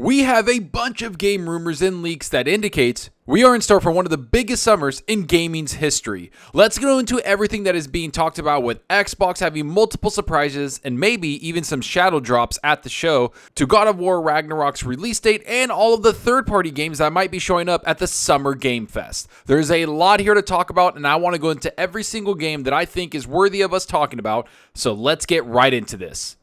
We have a bunch of game rumors and leaks that indicates we are in store for one of the biggest summers in gaming's history. Let's go into everything that is being talked about with Xbox having multiple surprises and maybe even some shadow drops at the show, to God of War Ragnarok's release date and all of the third-party games that might be showing up at the Summer Game Fest. There's a lot here to talk about, and I want to go into every single game that I think is worthy of us talking about, so let's get right into this.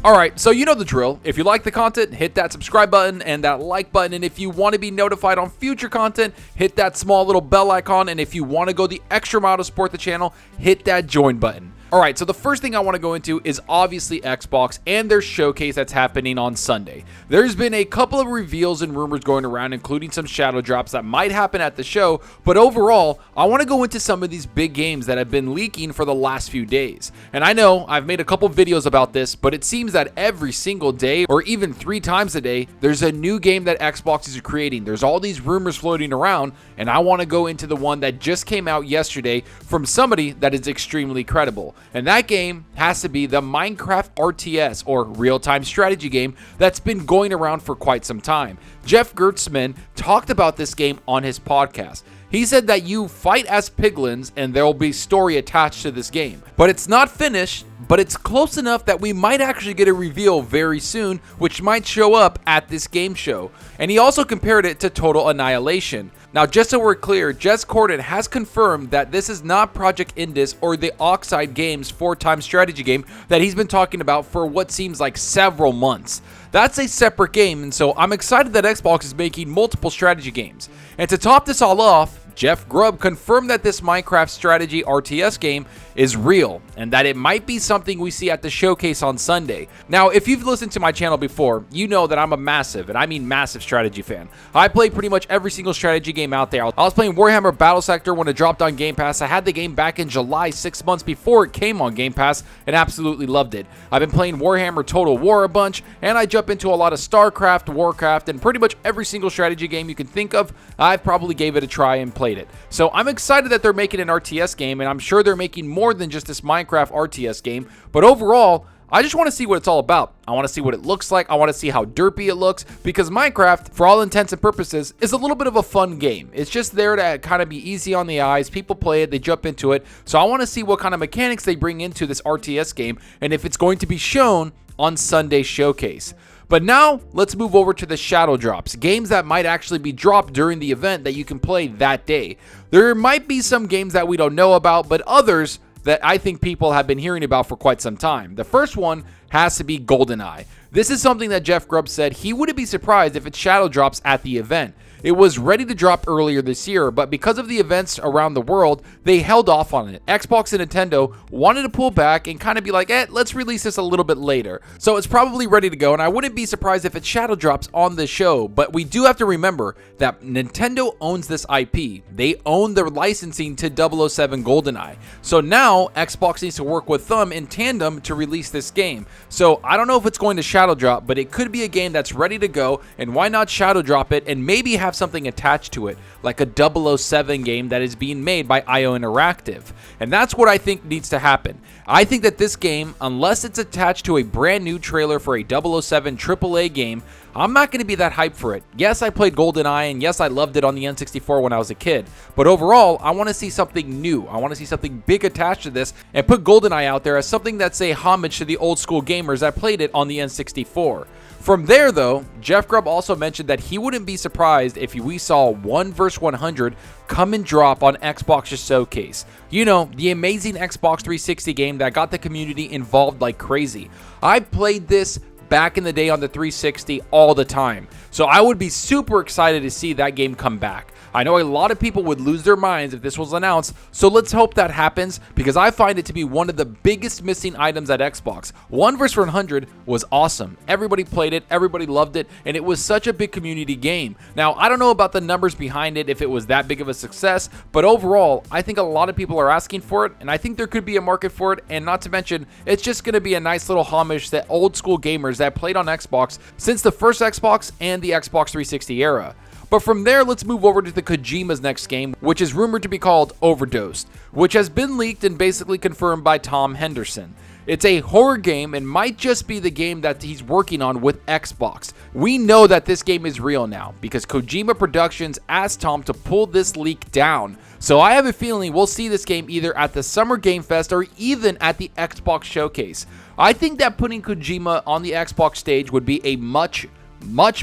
Alright, so you know the drill. If you like the content, hit that subscribe button and that like button, and if you want to be notified on future content, hit that small little bell icon, and if you want to go the extra mile to support the channel, hit that join button. Alright, so the first thing I want to go into is obviously Xbox and their showcase that's happening on Sunday. There's been a couple of reveals and rumors going around, including some shadow drops that might happen at the show, but overall, I want to go into some of these big games that have been leaking for the last few days. And I know I've made a couple videos about this, but it seems that every single day, or even 3 times a day, there's a new game that Xbox is creating. There's all these rumors floating around, and I want to go into the one that just came out yesterday from somebody that is extremely credible. And that game has to be the Minecraft RTS, or real-time strategy game, that's been going around for quite some time. Jeff Gertzman talked about this game on his podcast. He said that you fight as piglins and there will be story attached to this game. But it's not finished, but it's close enough that we might actually get a reveal very soon, which might show up at this game show. And he also compared it to Total Annihilation. Now, just so we're clear, Jez Corden has confirmed that this is not Project Indus or the Oxide Games 4-time strategy game that he's been talking about for what seems like several months. That's a separate game, and so I'm excited that Xbox is making multiple strategy games. And to top this all off, Jeff Grubb confirmed that this Minecraft strategy RTS game is real and that it might be something we see at the showcase on Sunday. Now, if you've listened to my channel before, you know that I'm a massive, and I mean massive, strategy fan. I play pretty much every single strategy game out there. I was playing Warhammer Battle Sector when it dropped on Game Pass. I had the game back in July, 6 months before it came on Game Pass, and absolutely loved it. I've been playing Warhammer Total War a bunch, and I jump into a lot of StarCraft, Warcraft, and pretty much every single strategy game you can think of. I've probably gave it a try and played it. So I'm excited that they're making an RTS game, and I'm sure they're making more than just this Minecraft RTS game. But overall, I just want to see what it's all about. I want to see what it looks like. I want to see how derpy it looks, because Minecraft, for all intents and purposes, is a little bit of a fun game. It's just there to kind of be easy on the eyes. People play it, they jump into it. So I want to see what kind of mechanics they bring into this RTS game, and if it's going to be shown on Sunday's showcase. But now, let's move over to the shadow drops, games that might actually be dropped during the event that you can play that day. There might be some games that we don't know about, but others that I think people have been hearing about for quite some time. The first one has to be GoldenEye. This is something that Jeff Grubb said he wouldn't be surprised if it shadow drops at the event. It was ready to drop earlier this year, but because of the events around the world, they held off on it. Xbox and Nintendo wanted to pull back and kind of be like, let's release this a little bit later. So it's probably ready to go, and I wouldn't be surprised if it shadow drops on the show, but we do have to remember that Nintendo owns this IP. They own their licensing to 007 GoldenEye. So now Xbox needs to work with them in tandem to release this game. So I don't know if it's going to shadow drop, but it could be a game that's ready to go, and why not shadow drop it and maybe have something attached to it, like a 007 game that is being made by IO Interactive. And that's what I think needs to happen. I think that this game, unless it's attached to a brand new trailer for a 007 AAA game, I'm not going to be that hyped for it. Yes, I played GoldenEye, and yes, I loved it on the N64 when I was a kid. But overall, I want to see something new. I want to see something big attached to this, and put GoldenEye out there as something that's a homage to the old school gamers that played it on the N64. From there, though, Jeff Grubb also mentioned that he wouldn't be surprised if we saw 1 vs 100 come and drop on Xbox's showcase. You know, the amazing Xbox 360 game that got the community involved like crazy. I played this back in the day on the 360 all the time, so I would be super excited to see that game come back. I know a lot of people would lose their minds if this was announced, so let's hope that happens, because I find it to be one of the biggest missing items at Xbox. 1 vs 100 was awesome. Everybody played it, everybody loved it, and it was such a big community game. Now, I don't know about the numbers behind it, if it was that big of a success, but overall, I think a lot of people are asking for it, and I think there could be a market for it, and not to mention, it's just going to be a nice little homage to old school gamers that played on Xbox since the first Xbox and the Xbox 360 era. But from there, let's move over to the Kojima's next game, which is rumored to be called Overdosed, which has been leaked and basically confirmed by Tom Henderson. It's a horror game and might just be the game that he's working on with Xbox. We know that this game is real now because Kojima Productions asked Tom to pull this leak down. So I have a feeling we'll see this game either at the Summer Game Fest or even at the Xbox Showcase. I think that putting Kojima on the Xbox stage would be a much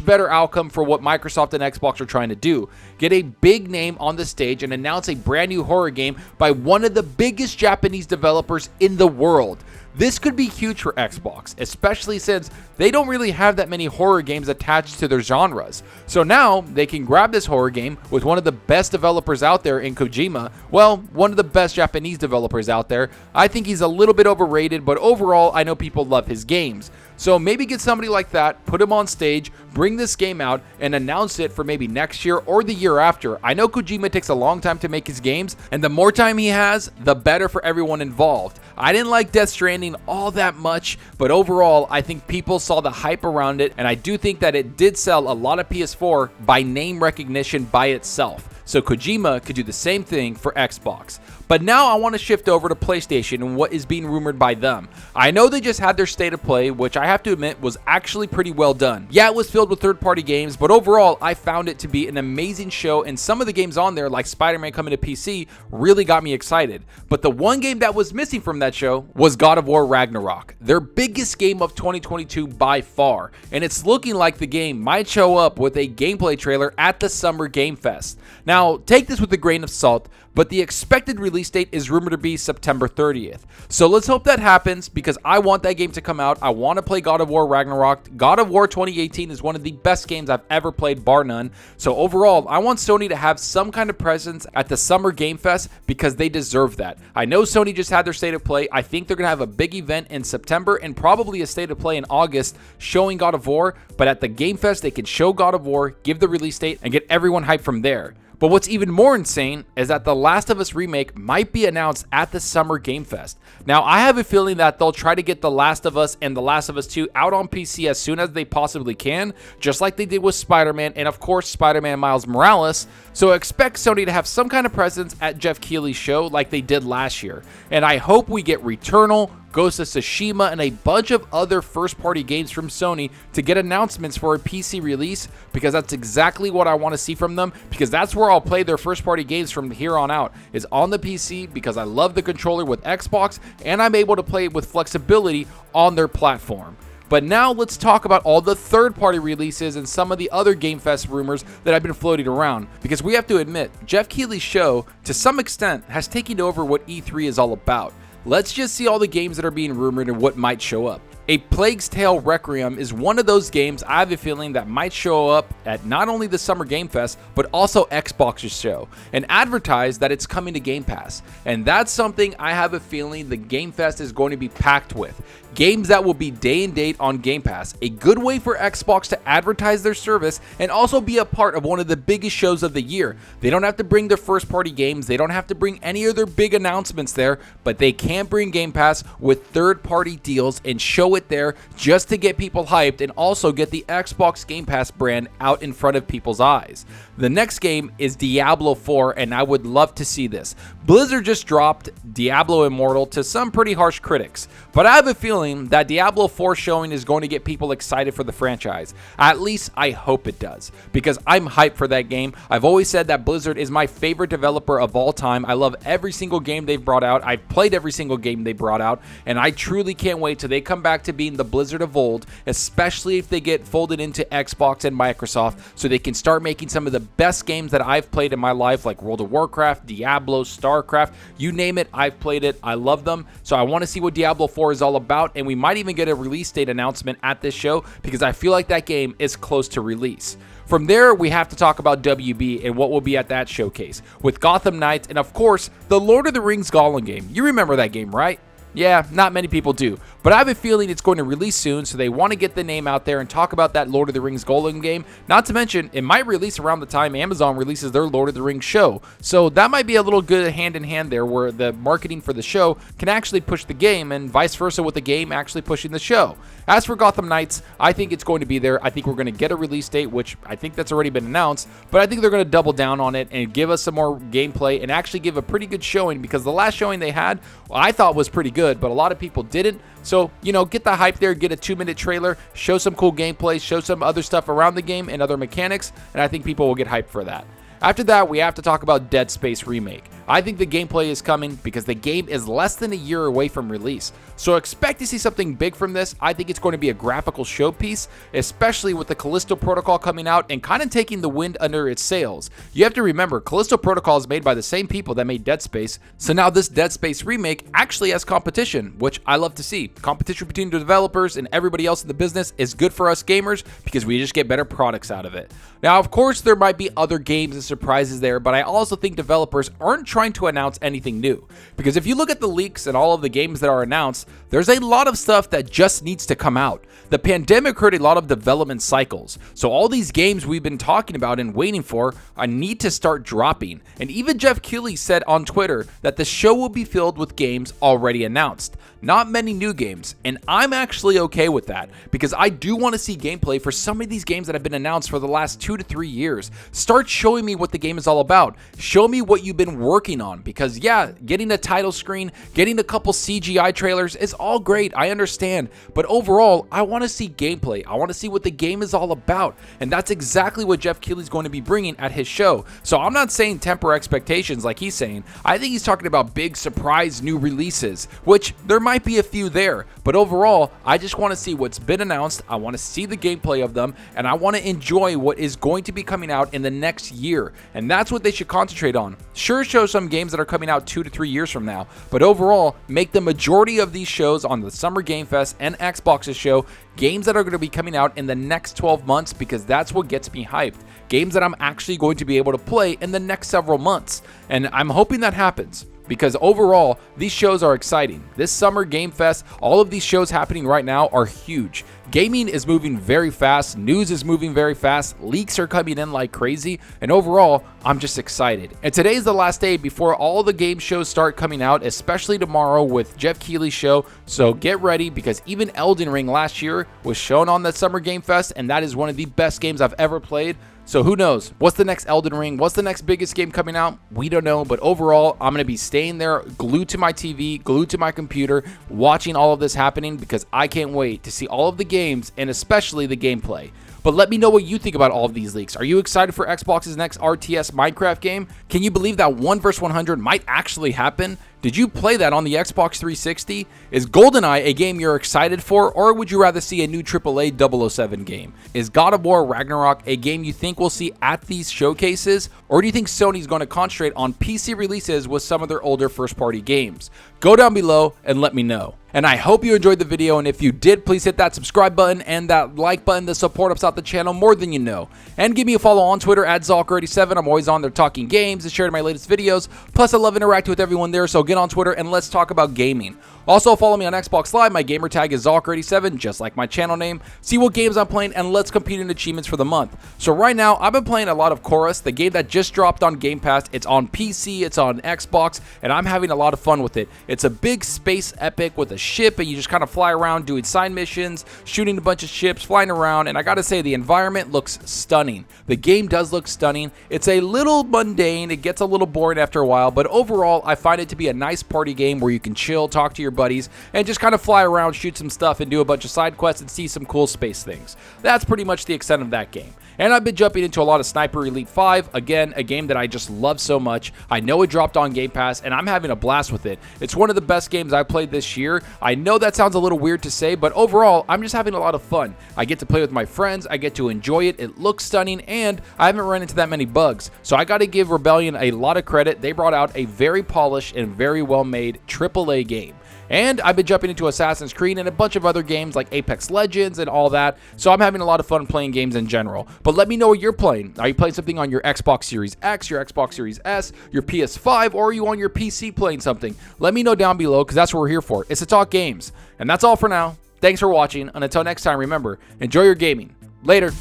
better outcome for what Microsoft and Xbox are trying to do. Get a big name on the stage and announce a brand new horror game by one of the biggest Japanese developers in the world. This could be huge for Xbox, especially since they don't really have that many horror games attached to their genres. So now they can grab this horror game with one of the best developers out there in Kojima. Well, one of the best Japanese developers out there. I think he's a little bit overrated, but overall, I know people love his games. So maybe get somebody like that, put him on stage, bring this game out, and announce it for maybe next year or the year after. I know Kojima takes a long time to make his games, and the more time he has, the better for everyone involved. I didn't like Death Stranding all that much, but overall, I think people saw the hype around it, and I do think that it did sell a lot of PS4 by name recognition by itself. So Kojima could do the same thing for Xbox. But now I want to shift over to PlayStation and what is being rumored by them. I know they just had their State of Play, which I have to admit was actually pretty well done. Yeah, it was filled with third-party games, but overall, I found it to be an amazing show, and some of the games on there, like Spider-Man coming to PC, really got me excited. But the one game that was missing from that show was God of War Ragnarok, their biggest game of 2022 by far, and it's looking like the game might show up with a gameplay trailer at the Summer Game Fest. Now, take this with a grain of salt, but the expected release date is rumored to be September 30th. So let's hope that happens because I want that game to come out. I want to play God of War Ragnarok. God of War 2018 is one of the best games I've ever played, bar none. So overall, I want Sony to have some kind of presence at the Summer Game Fest because they deserve that. I know Sony just had their State of Play. I think they're going to have a big event in September and probably a State of Play in August showing God of War. But at the Game Fest, they can show God of War, give the release date, and get everyone hyped from there. But what's even more insane is that The Last of Us remake might be announced at the Summer Game Fest. Now, I have a feeling that they'll try to get The Last of Us and The Last of Us 2 out on PC as soon as they possibly can, just like they did with Spider-Man and, of course, Spider-Man Miles Morales. So expect Sony to have some kind of presence at Jeff Keighley's show like they did last year. And I hope we get Returnal, Ghost of Tsushima, and a bunch of other first-party games from Sony to get announcements for a PC release because that's exactly what I want to see from them because that's where I'll play their first-party games from here on out is on the PC because I love the controller with Xbox and I'm able to play it with flexibility on their platform. But now let's talk about all the third-party releases and some of the other Game Fest rumors that have been floating around. Because we have to admit, Jeff Keighley's show, to some extent, has taken over what E3 is all about. Let's just see all the games that are being rumored and what might show up. A Plague's Tale Requiem is one of those games I have a feeling that might show up at not only the Summer Game Fest, but also Xbox's show, and advertise that it's coming to Game Pass. And that's something I have a feeling the Game Fest is going to be packed with. Games that will be day and date on Game Pass, a good way for Xbox to advertise their service and also be a part of one of the biggest shows of the year. They don't have to bring their first-party games, they don't have to bring any of their big announcements there, but they can bring Game Pass with third-party deals and show it there just to get people hyped and also get the Xbox Game Pass brand out in front of people's eyes. The next game is Diablo 4, and I would love to see this. Blizzard just dropped Diablo Immortal to some pretty harsh critics, but I have a feeling that Diablo 4 showing is going to get people excited for the franchise. At least I hope it does, because I'm hyped for that game. I've always said that Blizzard is my favorite developer of all time. I love every single game they've brought out. I've played every single game they brought out, and I truly can't wait till they come back to being the Blizzard of old, especially if they get folded into Xbox and Microsoft, so they can start making some of the best games that I've played in my life, like World of Warcraft, Diablo, StarCraft, you name it, I've played it. I love them. So I want to see what Diablo 4 is all about, and we might even get a release date announcement at this show because I feel like that game is close to release. From there, we have to talk about WB and what will be at that showcase with Gotham Knights and, of course, the Lord of the Rings Gollum game. You remember that game, right? Yeah, not many people do, but I have a feeling it's going to release soon, so they want to get the name out there and talk about that Lord of the Rings Gollum game. Not to mention, it might release around the time Amazon releases their Lord of the Rings show, so that might be a little good hand in hand there where the marketing for the show can actually push the game and vice versa with the game actually pushing the show. As for Gotham Knights, I think it's going to be there. I think we're going to get a release date, which I think that's already been announced, but I think they're going to double down on it and give us some more gameplay and actually give a pretty good showing because the last showing they had, I thought was pretty good. good, but a lot of people didn't. So, get the hype there, get a 2-minute trailer, show some cool gameplay, show some other stuff around the game and other mechanics, and I think people will get hyped for that. After that, we have to talk about Dead Space Remake. I think the gameplay is coming because the game is less than a year away from release. So expect to see something big from this. I think it's going to be a graphical showpiece, especially with the Callisto Protocol coming out and kind of taking the wind under its sails. You have to remember, Callisto Protocol is made by the same people that made Dead Space. So now this Dead Space Remake actually has competition, which I love to see. Competition between the developers and everybody else in the business is good for us gamers because we just get better products out of it. Now, of course, there might be other games and surprises there, but I also think developers aren't trying to announce anything new. Because if you look at the leaks and all of the games that are announced, there's a lot of stuff that just needs to come out. The pandemic hurt a lot of development cycles, so all these games we've been talking about and waiting for need to start dropping. And even Jeff Keighley said on Twitter that the show will be filled with games already announced. Not many new games, and I'm actually okay with that because I do want to see gameplay for some of these games that have been announced for the last 2 to 3 years. Start showing me what the game is all about. Show me what you've been working on because yeah, getting a title screen, getting a couple CGI trailers is all great, I understand, but overall, I want to see gameplay. I want to see what the game is all about, and that's exactly what Jeff Keighley's going to be bringing at his show. So I'm not saying temper expectations like he's saying. I think he's talking about big surprise new releases, which there might be a few there, but overall, I just want to see what's been announced. I want to see the gameplay of them, and I want to enjoy what is going to be coming out in the next year, and that's what they should concentrate on. Sure, show some games that are coming out 2 to 3 years from now, but overall, make the majority of these shows on the Summer Game Fest and Xbox's show games that are going to be coming out in the next 12 months because that's what gets me hyped. Games that I'm actually going to be able to play in the next several months, and I'm hoping that happens. Because overall, these shows are exciting. This Summer Game Fest, all of these shows happening right now are huge. Gaming is moving very fast, news is moving very fast, leaks are coming in like crazy, and overall, I'm just excited. And today is the last day before all the game shows start coming out, especially tomorrow with Jeff Keighley's show, so get ready because even Elden Ring last year was shown on that Summer Game Fest, and that is one of the best games I've ever played. So who knows? What's the next Elden Ring? What's the next biggest game coming out? We don't know, but overall, I'm going to be staying there glued to my TV, glued to my computer, watching all of this happening because I can't wait to see all of the games and especially the gameplay. But let me know what you think about all of these leaks. Are you excited for Xbox's next RTS Minecraft game? Can you believe that 1 vs 100 might actually happen? Did you play that on the Xbox 360? Is GoldenEye a game you're excited for, or would you rather see a new AAA 007 game? Is God of War Ragnarok a game you think we'll see at these showcases, or do you think Sony's going to concentrate on PC releases with some of their older first-party games? Go down below and let me know. And I hope you enjoyed the video, and if you did, please hit that subscribe button and that like button to support us out the channel more than you know. And give me a follow on Twitter at Zalker87. I'm always on there talking games and sharing my latest videos. Plus, I love interacting with everyone there, so get on Twitter and let's talk about gaming. Also, follow me on Xbox Live. My gamertag is Zalker87, just like my channel name. See what games I'm playing, and let's compete in achievements for the month. So right now, I've been playing a lot of Chorus, the game that just dropped on Game Pass. It's on PC, it's on Xbox, and I'm having a lot of fun with it. It's a big space epic with a ship, and you just kind of fly around doing side missions, shooting a bunch of ships, flying around, and I gotta say, the environment looks stunning. The game does look stunning. It's a little mundane, it gets a little boring after a while, but overall, I find it to be a nice party game where you can chill, talk to your buddies, and just kind of fly around, shoot some stuff, and do a bunch of side quests and see some cool space things. That's pretty much the extent of that game. And I've been jumping into a lot of Sniper Elite 5, again, a game that I just love so much. I know it dropped on Game Pass, and I'm having a blast with it. It's one of the best games I've played this year. I know that sounds a little weird to say, but overall, I'm just having a lot of fun. I get to play with my friends, I get to enjoy it, it looks stunning, and I haven't run into that many bugs. So I gotta give Rebellion a lot of credit. They brought out a very polished and very well-made AAA game. And I've been jumping into Assassin's Creed and a bunch of other games like Apex Legends and all that, so I'm having a lot of fun playing games in general. But let me know what you're playing. Are you playing something on your Xbox Series X, your Xbox Series S, your PS5, or are you on your PC playing something? Let me know down below, because that's what we're here for. It's to talk games. And that's all for now. Thanks for watching, and until next time, remember, enjoy your gaming. Later.